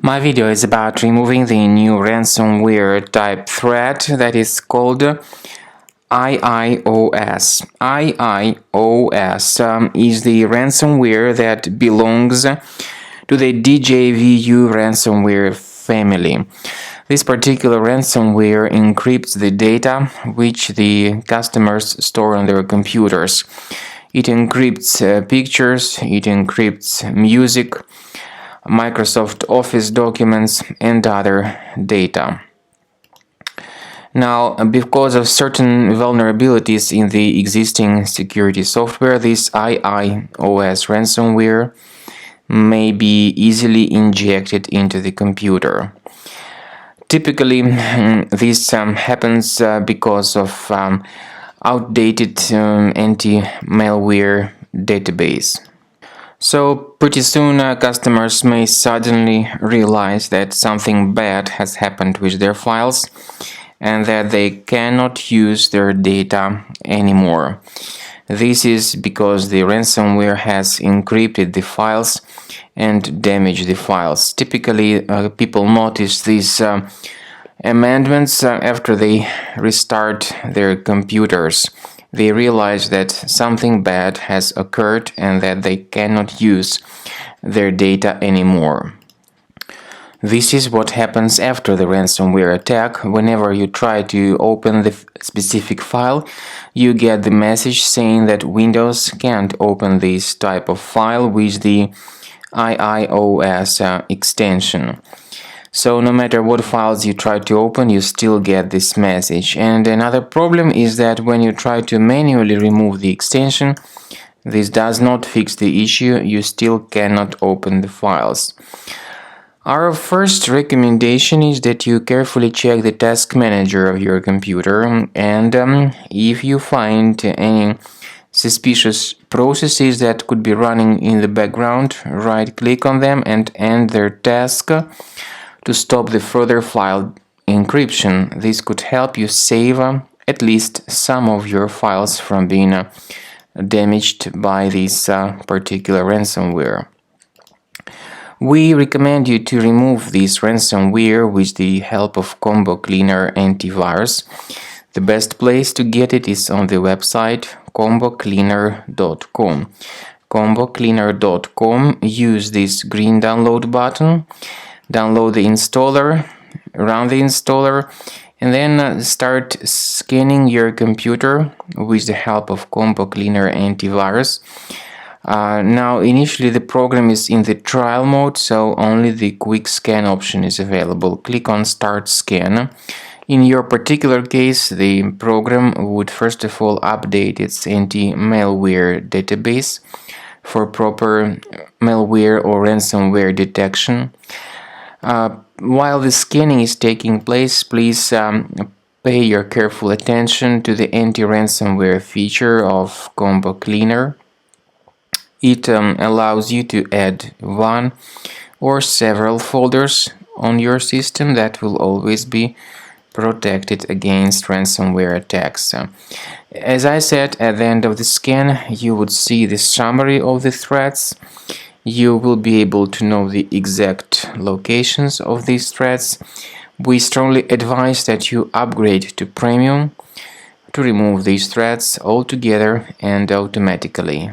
My video is about removing the new ransomware type threat that is called Iios. Iios is the ransomware that belongs to the DJVU ransomware family. This particular ransomware encrypts the data which the customers store on their computers. It encrypts pictures, it encrypts music, Microsoft Office documents, and other data. Now, because of certain vulnerabilities in the existing security software, this Iios ransomware may be easily injected into the computer. Typically, this happens because of outdated anti-malware database. So pretty soon customers may suddenly realize that something bad has happened with their files and that they cannot use their data anymore. This is because the ransomware has encrypted the files and damaged the files. Typically, people notice these amendments after they restart their computers. They realize that something bad has occurred and that they cannot use their data anymore. This is what happens after the ransomware attack. Whenever you try to open the specific file, you get the message saying that Windows can't open this type of file with the Iios extension. So no matter what files you try to open, you still get this message. And another problem is that when you try to manually remove the extension, this does not fix the issue. You still cannot open the files. Our first recommendation is that you carefully check the task manager of your computer, and if you find any suspicious processes that could be running in the background, right-click on them and end their task to stop the further file encryption. This could help you save at least some of your files from being damaged by this particular ransomware. We recommend you to remove this ransomware with the help of Combo Cleaner antivirus. The best place to get it is on the website combocleaner.com. combocleaner.com. Use this green download button. Download the installer, run the installer, and then start scanning your computer with the help of Combo Cleaner antivirus. Now, initially the program is in the trial mode, so only the quick scan option is available. Click on Start Scan. In your particular case, the program would first of all update its anti-malware database for proper malware or ransomware detection. While the scanning is taking place, please pay your careful attention to the anti-ransomware feature of Combo Cleaner. It allows you to add one or several folders on your system that will always be protected against ransomware attacks. As I said, at the end of the scan, you would see the summary of the threats. You will be able to know the exact locations of these threats. We strongly advise that you upgrade to Premium to remove these threats altogether and automatically.